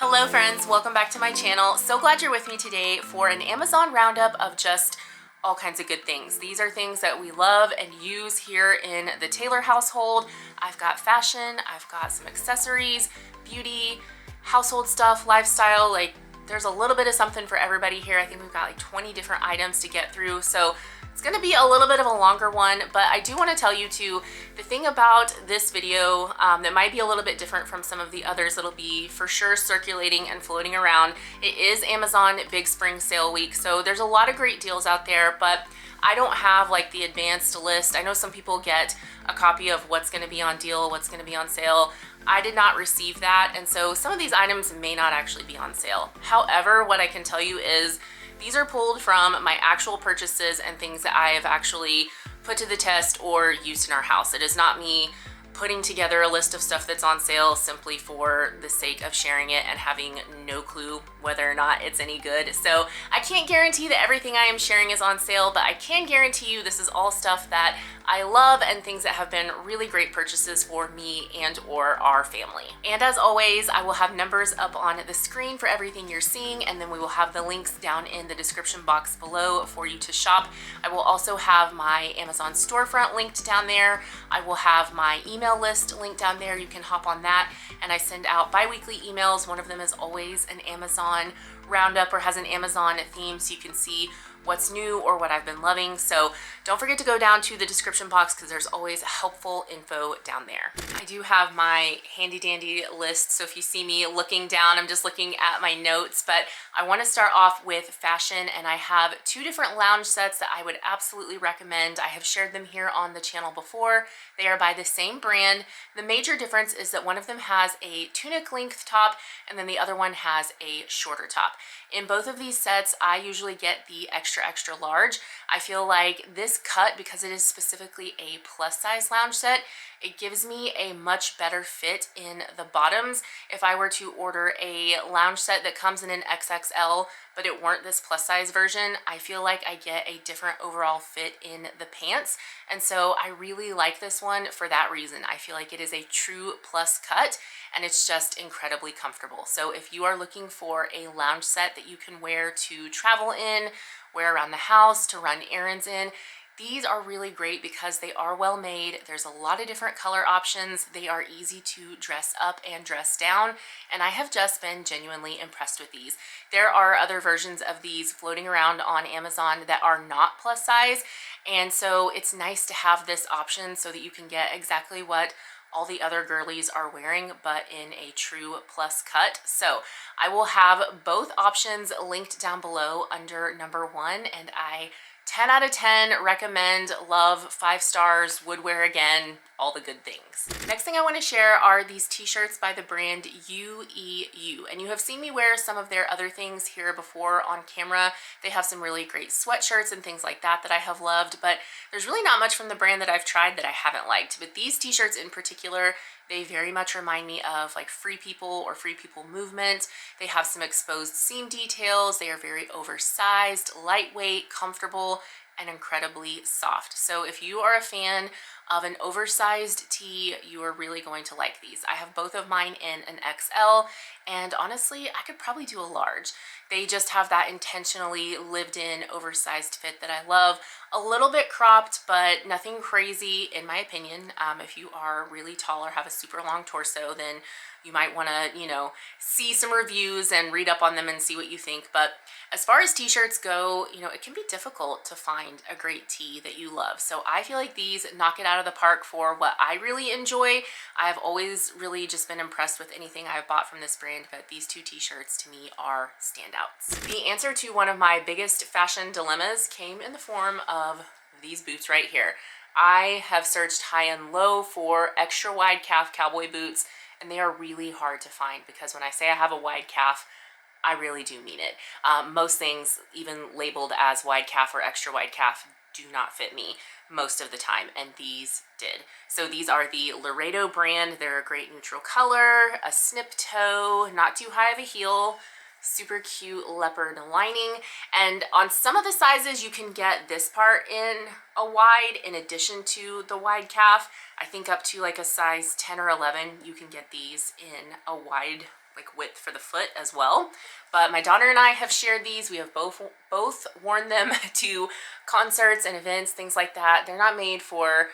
Hello friends, welcome back to my channel. So glad you're with me today for an Amazon roundup of just all kinds of good things. These are things that we love and use here in the Taylor household. I've got fashion, I've got some accessories, beauty, household stuff, lifestyle, like there's a little bit of something for everybody here. I think we've got like 20 different items to get through. So it's gonna be a little bit of a longer one, but I do wanna tell you too, the thing about this video that might be a little bit different from some of the others that'll be for sure circulating and floating around, it is Amazon Big Spring Sale Week, so there's a lot of great deals out there, but I don't have like the advanced list. I know some people get a copy of what's gonna be on deal, what's gonna be on sale. I did not receive that, and so some of these items may not actually be on sale. However, what I can tell you is these are pulled from my actual purchases and things that I have actually put to the test or used in our house. It is not me putting together a list of stuff that's on sale simply for the sake of sharing it and having no clue whether or not it's any good. So I can't guarantee that everything I am sharing is on sale, but I can guarantee you this is all stuff that I love and things that have been really great purchases for me and or our family. And as always, I will have numbers up on the screen for everything you're seeing, and then we will have the links down in the description box below for you to shop. I will also have my Amazon storefront linked down there. I will have my email list linked down there. You can hop on that, and I send out bi-weekly emails. One of them is always an Amazon roundup or has an Amazon theme, so you can see what's new or what I've been loving. So don't forget to go down to the description box because there's always helpful info down there. I do have my handy dandy list, so if you see me looking down, I'm just looking at my notes, but I want to start off with fashion, and I have two different lounge sets that I would absolutely recommend. I have shared them here on the channel before. They are by the same brand. The major difference is that one of them has a tunic length top and then the other one has a shorter top. In both of these sets, I usually get the extra large. I feel like this cut, because it is specifically a plus size lounge set, it gives me a much better fit in the bottoms. If I were to order a lounge set that comes in an XXL, but it weren't this plus size version, I feel like I get a different overall fit in the pants. And so I really like this one for that reason. I feel like it is a true plus cut and it's just incredibly comfortable. So if you are looking for a lounge set that you can wear to travel in, wear around the house, to run errands in, these are really great because they are well made. There's a lot of different color options. They are easy to dress up and dress down, and I have just been genuinely impressed with these. There are other versions of these floating around on Amazon that are not plus size, and so it's nice to have this option so that you can get exactly what all the other girlies are wearing, but in a true plus cut. So I will have both options linked down below under number 1, and I 10 out of 10 recommend, love, 5 stars, would wear again, all the good things. Next thing I want to share are these t-shirts by the brand UEU, and you have seen me wear some of their other things here before on camera. They have some really great sweatshirts and things like that that I have loved, but there's really not much from the brand that I've tried that I haven't liked. But these t-shirts in particular, they very much remind me of like Free People or Free People movement. They have some exposed seam details. They are very oversized, lightweight, comfortable, and incredibly soft. So if you are a fan of an oversized tee, you are really going to like these. I have both of mine in an XL, and honestly, I could probably do a large. They just have that intentionally lived in oversized fit that I love. A little bit cropped, but nothing crazy in my opinion. If you are really tall or have a super long torso, then you might want to, see some reviews and read up on them and see what you think. But as far as t-shirts go, it can be difficult to find a great tee that you love. So I feel like these knock it out of the park for what I really enjoy. I've always really just been impressed with anything I've bought from this brand, but these two t-shirts to me are standouts. The answer to one of my biggest fashion dilemmas came in the form of these boots right here. I have searched high and low for extra wide calf cowboy boots, and they are really hard to find because when I say I have a wide calf, I really do mean it. Most things, even labeled as wide calf or extra wide calf, do not fit me most of the time, and these did. So these are the Laredo brand. They're a great neutral color, a snip toe, not too high of a heel, super cute leopard lining, and on some of the sizes you can get this part in a wide in addition to the wide calf. I think up to like a size 10 or 11 you can get these in a wide like width for the foot as well. But my daughter and I have shared these. We have both worn them to concerts and events, things like that. They're not made for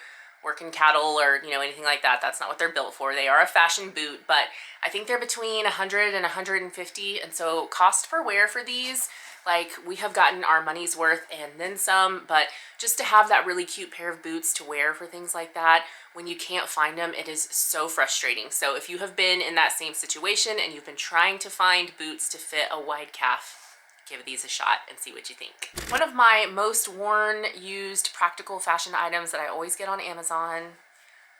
working cattle or, you know, anything like that. That's not what they're built for. They are a fashion boot, but I think they're between 100 and 150. And so cost per wear for these, like, we have gotten our money's worth and then some, but just to have that really cute pair of boots to wear for things like that, when you can't find them, it is so frustrating. So if you have been in that same situation and you've been trying to find boots to fit a wide calf, give these a shot and see what you think. One of my most worn, used, practical fashion items that I always get on Amazon,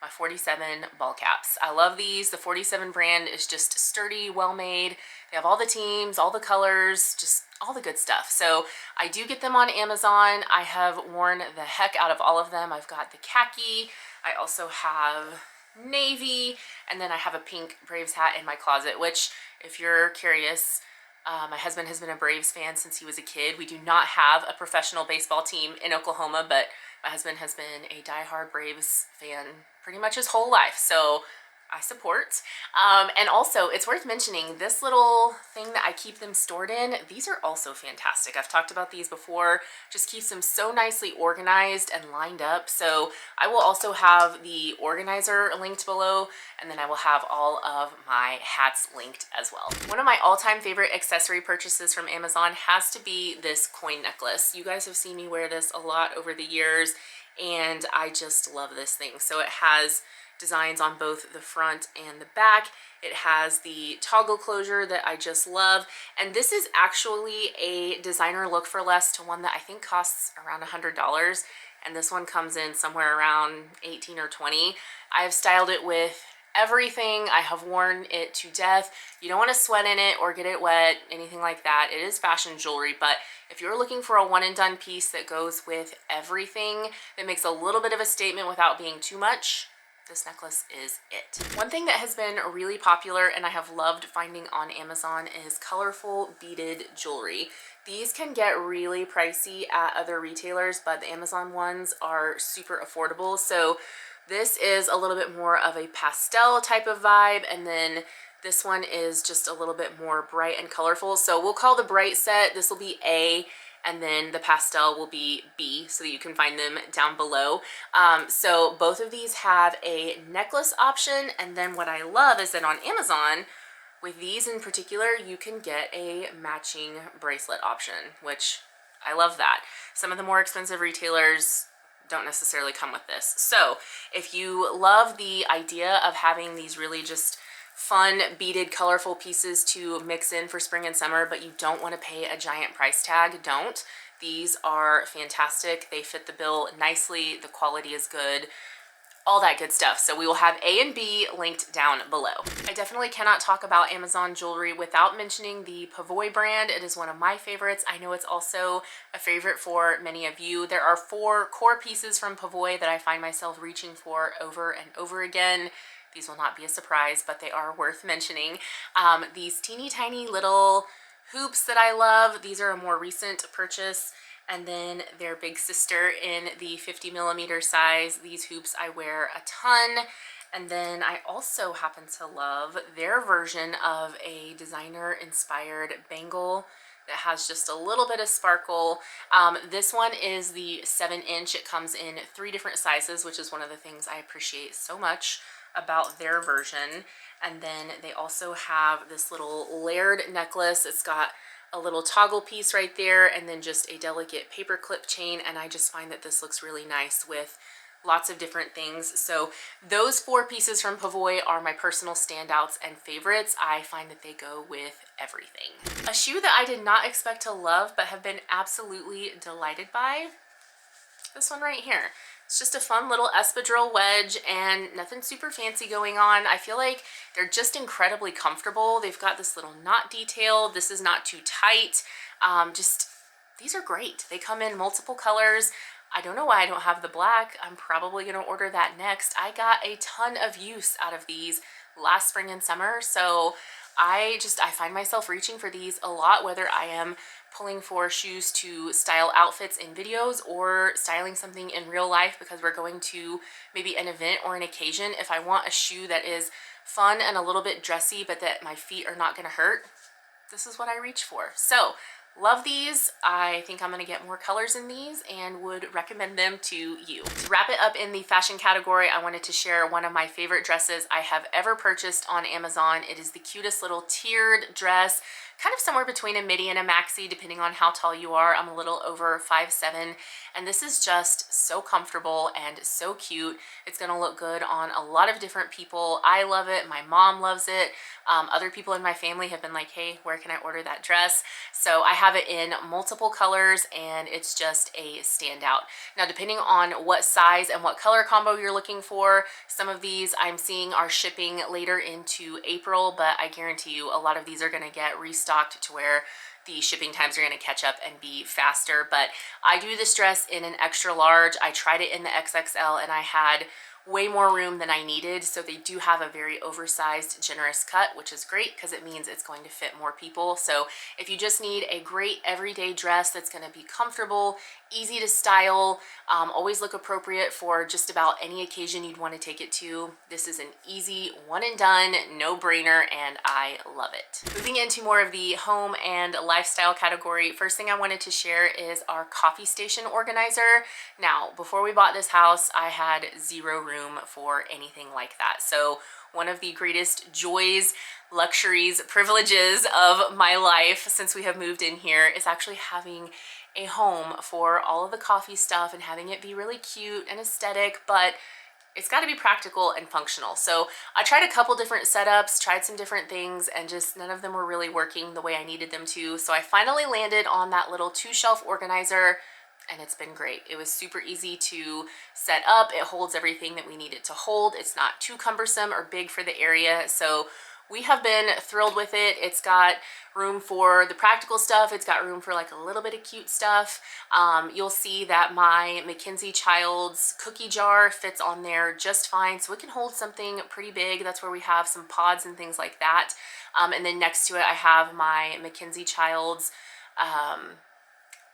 my 47 ball caps. I love these. The 47 brand is just sturdy, well made. They have all the teams, all the colors, just all the good stuff. So I do get them on Amazon. I have worn the heck out of all of them. I've got the khaki. I also have navy, and then I have a pink Braves hat in my closet, which, if you're curious, my husband has been a Braves fan since he was a kid. We do not have a professional baseball team in Oklahoma, but my husband has been a diehard Braves fan pretty much his whole life, so I support. And also, it's worth mentioning, this little thing that I keep them stored in, these are also fantastic. I've talked about these before. Just keeps them so nicely organized and lined up. So I will also have the organizer linked below, and then I will have all of my hats linked as well. One of my all-time favorite accessory purchases from Amazon has to be this coin necklace. You guys have seen me wear this a lot over the years, and I just love this thing. So it has designs on both the front and the back. It has the toggle closure that I just love, and this is actually a designer look for less to one that I think costs around $100, and this one comes in somewhere around 18 or 20. I have styled it with everything. I have worn it to death. You don't want to sweat in it or get it wet, anything like that. It is fashion jewelry, but if you're looking for a one and done piece that goes with everything, that makes a little bit of a statement without being too much, this necklace is it. One thing that has been really popular and I have loved finding on Amazon is colorful beaded jewelry. These can get really pricey at other retailers, but the Amazon ones are super affordable. So this is a little bit more of a pastel type of vibe, and then this one is just a little bit more bright and colorful. So we'll call the bright set, this will be A, and then the pastel will be B, so that you can find them down below. So both of these have a necklace option, and then what I love is that on Amazon, with these in particular, you can get a matching bracelet option, which I love that. Some of the more expensive retailers don't necessarily come with this. So if you love the idea of having these really just fun beaded colorful pieces to mix in for spring and summer, but you don't want to pay a giant price tag, don't. These are fantastic. They fit the bill nicely. The quality is good. All that good stuff. So we will have A and B linked down below. I definitely cannot talk about Amazon jewelry without mentioning the Pavoi brand. It is one of my favorites. I know it's also a favorite for many of you. There are 4 core pieces from Pavoi that I find myself reaching for over and over again. These will not be a surprise, but they are worth mentioning. These teeny tiny little hoops that I love. These are a more recent purchase. And then their big sister in the 50mm size. These hoops I wear a ton. And then I also happen to love their version of a designer inspired bangle that has just a little bit of sparkle. This one is the 7-inch. It comes in 3 different sizes, which is one of the things I appreciate so much about their version. And then they also have this little layered necklace. It's got a little toggle piece right there, and then just a delicate paper clip chain, and I just find that this looks really nice with lots of different things. So those 4 pieces from Pavoi are my personal standouts and favorites. I find that they go with everything. A shoe that I did not expect to love but have been absolutely delighted by, this one right here. It's just a fun little espadrille wedge and nothing super fancy going on. I feel like they're just incredibly comfortable. They've got this little knot detail. This is not too tight. These are great. They come in multiple colors. I don't know why I don't have the black. I'm probably gonna order that next. I got a ton of use out of these last spring and summer, so I find myself reaching for these a lot, whether I am pulling for shoes to style outfits in videos or styling something in real life because we're going to maybe an event or an occasion. If I want a shoe that is fun and a little bit dressy, but that my feet are not gonna hurt, this is what I reach for. So love these. I think I'm gonna get more colors in these and would recommend them to you. To wrap it up in the fashion category, I wanted to share one of my favorite dresses I have ever purchased on Amazon. It is the cutest little tiered dress, kind of somewhere between a midi and a maxi, depending on how tall you are. I'm a little over 5'7", and this is just so comfortable and so cute. It's gonna look good on a lot of different people. I love it, my mom loves it. Other people in my family have been like, hey, where can I order that dress? So I have it in multiple colors, and it's just a standout. Now, depending on what size and what color combo you're looking for, some of these I'm seeing are shipping later into April, but I guarantee you a lot of these are gonna get restocked to where the shipping times are going to catch up and be faster. But I do this dress in an extra large. I tried it in the XXL and I had way more room than I needed, so they do have a very oversized, generous cut, which is great because it means it's going to fit more people. So if you just need a great everyday dress that's going to be comfortable, easy to style, always look appropriate for just about any occasion you'd want to take it to, this is an easy one and done, no-brainer, and I love it. Moving into more of the home and lifestyle category, first thing I wanted to share is our coffee station organizer. Now, before we bought this house, I had zero room for anything like that. So one of the greatest joys, luxuries, privileges of my life since we have moved in here is actually having a home for all of the coffee stuff and having it be really cute and aesthetic, but it's got to be practical and functional. So I tried a couple different setups, tried some different things, and just none of them were really working the way I needed them to. So I finally landed on that little 2-shelf organizer, and it's been great. It was super easy to set up. It holds everything that we need it to hold. It's not too cumbersome or big for the area. So we have been thrilled with it. It's got room for the practical stuff. It's got room for like a little bit of cute stuff. You'll see that my Mackenzie Child's cookie jar fits on there just fine. So it can hold something pretty big. That's where we have some pods and things like that. And then next to it, I have my Mackenzie Child's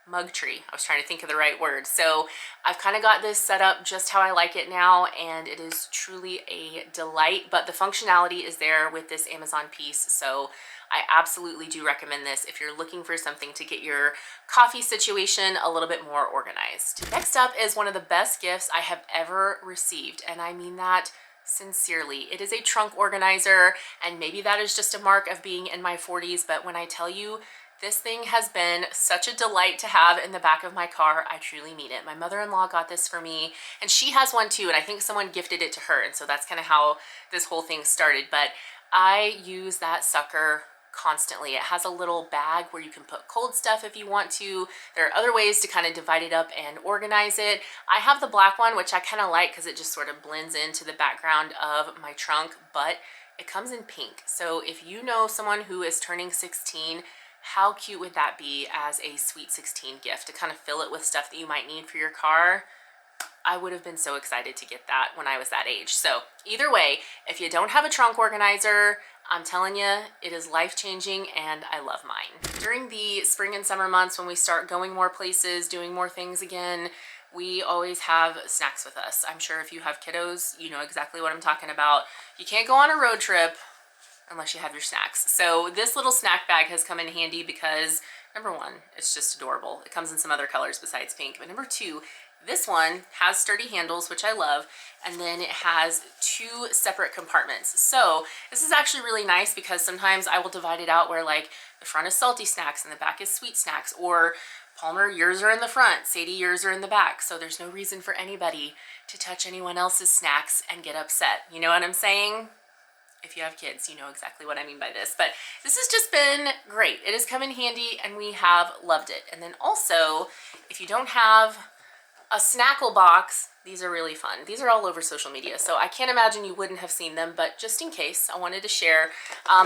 mug tree. I was trying to think of the right word. So I've kind of got this set up just how I like it now, and it is truly a delight, but the functionality is there with this Amazon piece. So I absolutely do recommend this if you're looking for something to get your coffee situation a little bit more organized. Next up is one of the best gifts I have ever received, and I mean that sincerely. It is a trunk organizer, and maybe that is just a mark of being in my 40s, but when I tell you this thing has been such a delight to have in the back of my car, I truly mean it. My mother-in-law got this for me, and she has one too, and I think someone gifted it to her, and so that's kind of how this whole thing started. But I use that sucker constantly. It has a little bag where you can put cold stuff if you want to. There are other ways to kind of divide it up and organize it. I have the black one, which I kind of like because it just sort of blends into the background of my trunk, but it comes in pink. So if you know someone who is turning 16, how cute would that be as a sweet 16 gift to kind of fill it with stuff that you might need for your car? I would have been so excited to get that when I was that age. So either way, if you don't have a trunk organizer, I'm telling you, it is life-changing, and I love mine. During the spring and summer months, when we start going more places, doing more things again, we always have snacks with us. I'm sure if you have kiddos, you know exactly what I'm talking about. You can't go on a road trip unless you have your snacks. So this little snack bag has come in handy because number one, it's just adorable. It comes in some other colors besides pink. But number two, this one has sturdy handles, which I love, and then it has 2 separate compartments. So this is actually really nice because sometimes I will divide it out where like the front is salty snacks and the back is sweet snacks, or Palmer, yours are in the front, Sadie, yours are in the back. So there's no reason for anybody to touch anyone else's snacks and get upset. You know what I'm saying? If you have kids, you know exactly what I mean by this, but this has just been great. It has come in handy and we have loved it. And then also, if you don't have a Snackle box, these are really fun. These are all over social media, so I can't imagine you wouldn't have seen them, but just in case, I wanted to share.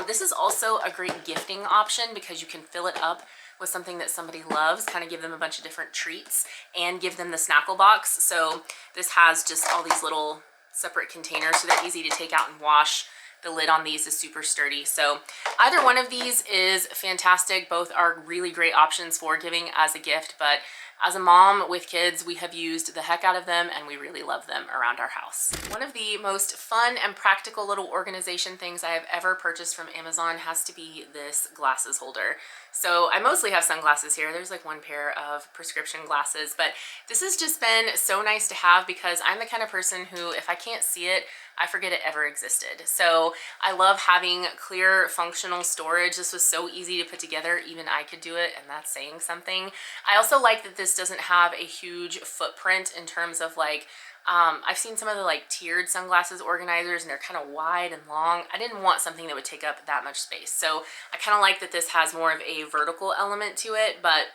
This is also a great gifting option because you can fill it up with something that somebody loves, kind of give them a bunch of different treats and give them the Snackle box. So this has just all these little separate containers, so they're easy to take out and wash. the lid on these is super sturdy. So either one of these is fantastic. Both are really great options for giving as a gift, but as a mom with kids, we have used the heck out of them and we really love them around our house. One of the most fun and practical little organization things I have ever purchased from Amazon has to be this glasses holder. So I mostly have sunglasses here. There's like one pair of prescription glasses, but this has just been so nice to have because I'm the kind of person who, if I can't see it, I forget it ever existed. So I love having clear functional storage. This was so easy to put together, even I could do it, and that's saying something. I also like that this doesn't have a huge footprint in terms of like, I've seen some of the like tiered sunglasses organizers and they're kind of wide and long. I didn't want something that would take up that much space. So I kind of like that this has more of a vertical element to it, but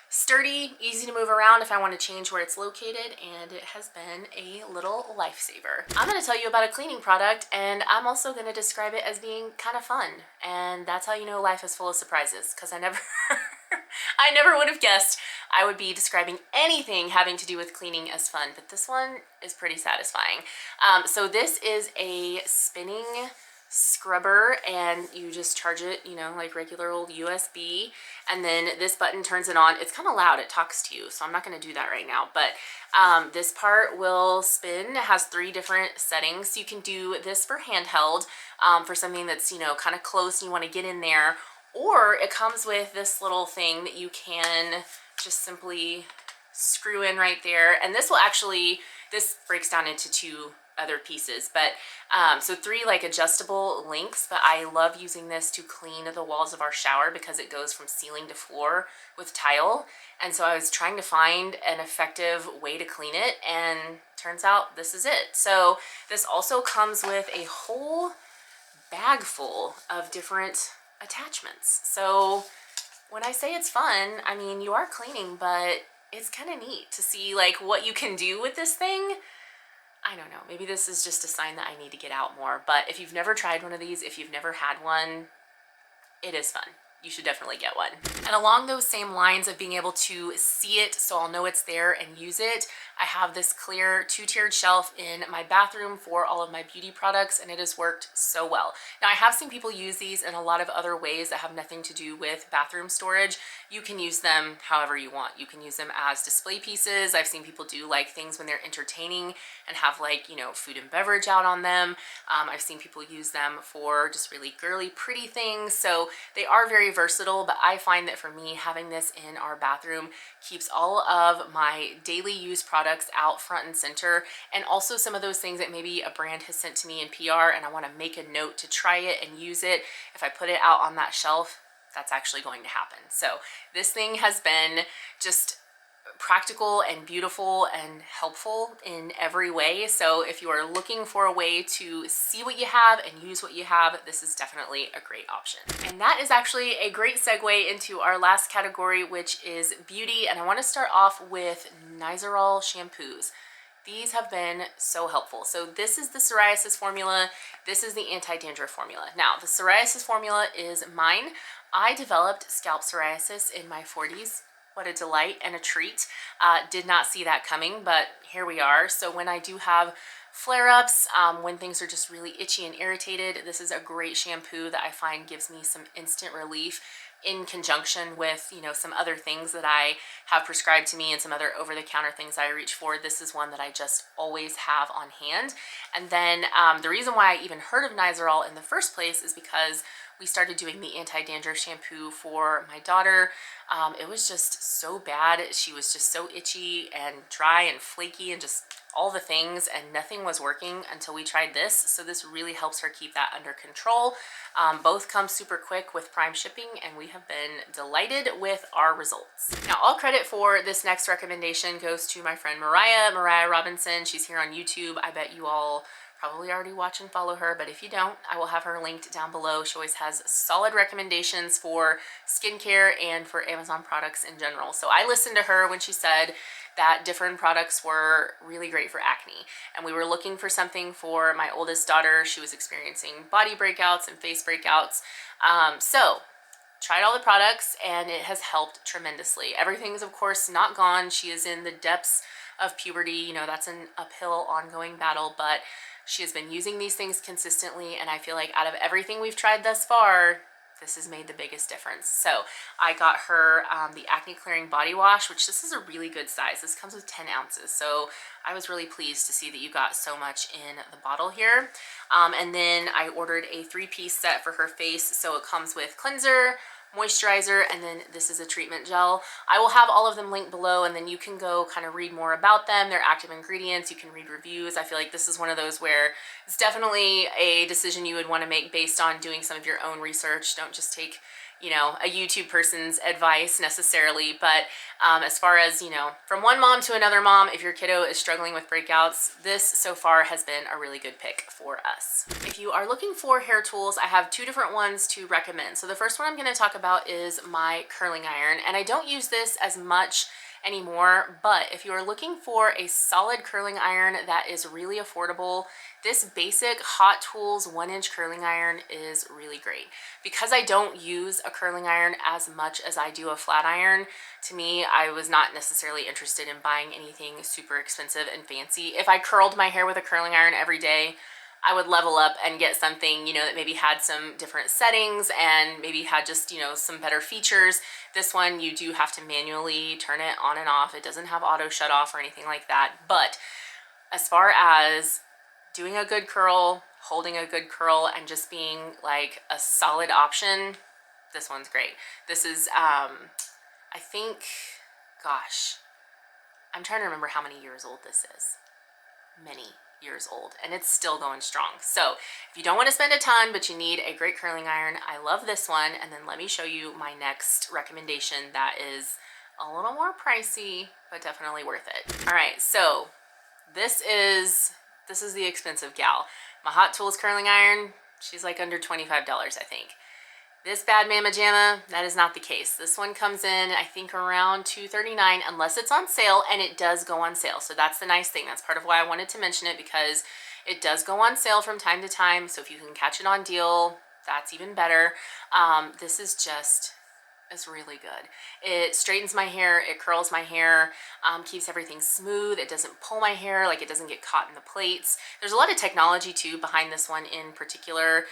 sturdy, easy to move around if I want to change where it's located, and it has been a little lifesaver. I'm going to tell you about a cleaning product, and I'm also going to describe it as being kind of fun, and that's how you know life is full of surprises, because I never I never would have guessed I would be describing anything having to do with cleaning as fun, but this one is pretty satisfying. So this is a spinning scrubber, and you just charge it, you know, like regular old USB, and then this button turns it on. It's kind of loud, it talks to you, so I'm not going to do that right now, but this part will spin. It has 3 different settings, so you can do this for handheld, for something that's, you know, kind of close and you want to get in there, or it comes with this little thing that you can just simply screw in right there, and this will actually, this breaks down into 2 other pieces, but so 3 like adjustable lengths, but I love using this to clean the walls of our shower because it goes from ceiling to floor with tile, and so I was trying to find an effective way to clean it, and turns out this is it. So this also comes with a whole bag full of different attachments. So when I say it's fun, I mean you are cleaning, but it's kind of neat to see like what you can do with this thing. I don't know, maybe this is just a sign that I need to get out more, but if you've never tried one of these, if you've never had one, it is fun. You should definitely get one. And along those same lines of being able to see it so I'll know it's there and use it, I have this clear 2-tiered shelf in my bathroom for all of my beauty products, and it has worked so well. Now I have seen people use these in a lot of other ways that have nothing to do with bathroom storage. You can use them however you want. You can use them as display pieces. I've seen people do like things when they're entertaining and have like, you know, food and beverage out on them. I've seen people use them for just really girly, pretty things. So they are very versatile, but I find that for me, having this in our bathroom keeps all of my daily use products out front and center, and also some of those things that maybe a brand has sent to me in PR and I want to make a note to try it and use it. If I put it out on that shelf, that's actually going to happen. So this thing has been just practical and beautiful and helpful in every way. So if you are looking for a way to see what you have and use what you have, this is definitely a great option. And that is actually a great segue into our last category, which is beauty. And I want to start off with Nizoral shampoos. These have been so helpful. So this is the psoriasis formula. This is the anti-dandruff formula. Now, the psoriasis formula is mine. I developed scalp psoriasis in my 40s. What a delight and a treat. Did not see that coming, but here we are. So when I do have flare-ups, when things are just really itchy and irritated, this is a great shampoo that I find gives me some instant relief, in conjunction with, you know, some other things that I have prescribed to me and some other over-the-counter things I reach for. This is one that I just always have on hand. And then the reason why I even heard of Nizoral in the first place is because we started doing the anti-dandruff shampoo for my daughter. It was just so bad. She was just so itchy and dry and flaky and just all the things, and nothing was working until we tried this. So this really helps her keep that under control. Both come super quick with Prime shipping, and we have been delighted with our results. Now, all credit for this next recommendation goes to my friend Mariah Robinson. She's here on YouTube. I bet you all probably already watch and follow her, but if you don't, I will have her linked down below. She always has solid recommendations for skincare and for Amazon products in general. So I listened to her when she said that different products were really great for acne, and we were looking for something for my oldest daughter. She was experiencing body breakouts and face breakouts. So tried all the products, and it has helped tremendously. Everything is of course not gone. She is in the depths of puberty. You know, that's an uphill ongoing battle, but She has been using these things consistently, and I feel like out of everything we've tried thus far, this has made the biggest difference. So I got her the acne clearing body wash, which this is a really good size. This comes with 10 ounces. So I was really pleased to see that you got so much in the bottle here. And then I ordered a 3-piece set for her face. So it comes with cleanser, moisturizer, and then this is a treatment gel. I will have all of them linked below, and then you can go kind of read more about them, their active ingredients. You can read reviews. I feel like this is one of those where it's definitely a decision you would want to make based on doing some of your own research. Don't just take, you know, a YouTube person's advice necessarily, but as far as, you know, from one mom to another mom, if your kiddo is struggling with breakouts, this so far has been a really good pick for us. If you are looking for hair tools, I have 2 different ones to recommend. So the first one I'm going to talk about is my curling iron, and I don't use this as much anymore, but if you are looking for a solid curling iron that is really affordable, this basic Hot Tools 1-inch curling iron is really great. Because I don't use a curling iron as much as I do a flat iron, to me, I was not necessarily interested in buying anything super expensive and fancy. If I curled my hair with a curling iron every day, I would level up and get something, you know, that maybe had some different settings and maybe had just, you know, some better features. This one, you do have to manually turn it on and off. It doesn't have auto shut off or anything like that. But as far as doing a good curl, holding a good curl, and just being like a solid option, this one's great. This is, I think, gosh, I'm trying to remember how many years old this is. Many years old, and it's still going strong. So if you don't want to spend a ton but you need a great curling iron, I love this one. And then let me show you my next recommendation that is a little more pricey but definitely worth it. All right, so this is the expensive gal. My Hot Tools curling iron, she's like under $25, I think. This bad mama jamma, that is not the case. This one comes in, I think, around $239 unless it's on sale, and it does go on sale. So that's the nice thing. That's part of why I wanted to mention it, because it does go on sale from time to time. So if you can catch it on deal, that's even better. This is just, it's really good. It straightens my hair, it curls my hair, keeps everything smooth. It doesn't pull my hair, like it doesn't get caught in the plaits. There's a lot of technology too behind this one in particular.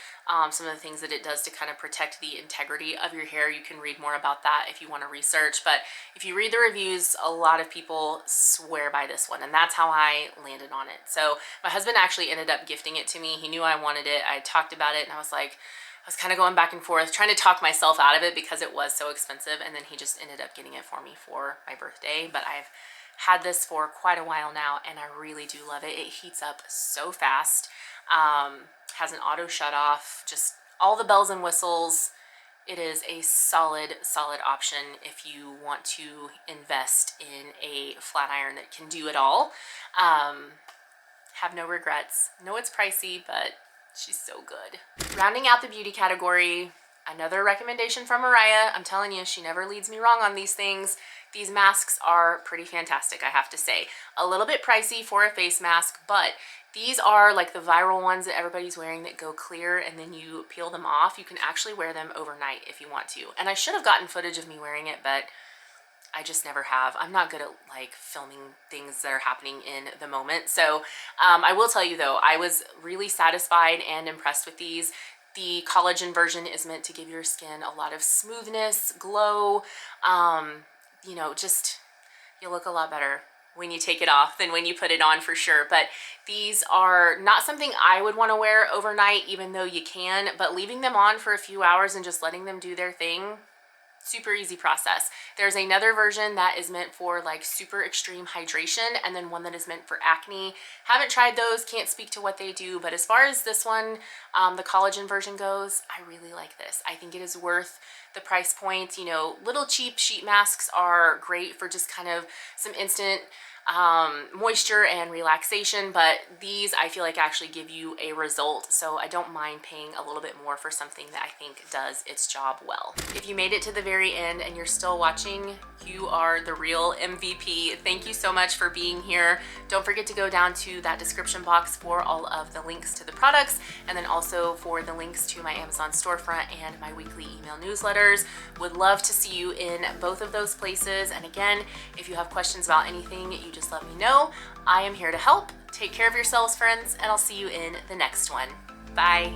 Some of the things that it does to kind of protect the integrity of your hair. You can read more about that if you want to research, but if you read the reviews, a lot of people swear by this one, and that's how I landed on it. So my husband actually ended up gifting it to me. He knew I wanted it. I talked about it, and I was kind of going back and forth, trying to talk myself out of it because it was so expensive, and then he just ended up getting it for me for my birthday. But I've had this for quite a while now, and I really do love it. It heats up so fast, has an auto shut off, just all the bells and whistles. It is a solid option if you want to invest in a flat iron that can do it all. Have no regrets. Know it's pricey, but she's so good. Rounding out the beauty category, another recommendation from Mariah. I'm telling you, she never leads me wrong on these things. These masks are pretty fantastic, I have to say. A little bit pricey for a face mask, but these are like the viral ones that everybody's wearing that go clear and then you peel them off. You can actually wear them overnight if you want to. And I should have gotten footage of me wearing it, but I just never have. I'm not good at like filming things that are happening in the moment. So I will tell you though, I was really satisfied and impressed with these. The collagen version is meant to give your skin a lot of smoothness, glow, you know, just you'll look a lot better when you take it off than when you put it on, for sure. But these are not something I would want to wear overnight, even though you can, but leaving them on for a few hours and just letting them do their thing, super easy process. There's another version that is meant for like super extreme hydration, and then one that is meant for acne. Haven't tried those, can't speak to what they do, but as far as this one, the collagen version goes, I really like this. I think it is worth the price point. You know, little cheap sheet masks are great for just kind of some instant moisture and relaxation, but these I feel like actually give you a result, so I don't mind paying a little bit more for something that I think does its job well. If you made it to the very end and you're still watching, you are the real MVP. Thank you so much for being here. Don't forget to go down to that description box for all of the links to the products, and then also for the links to my Amazon storefront and my weekly email newsletters. Would love to see you in both of those places. And again, if you have questions about anything, you just let me know. I am here to help. Take care of yourselves, friends, and I'll see you in the next one. Bye.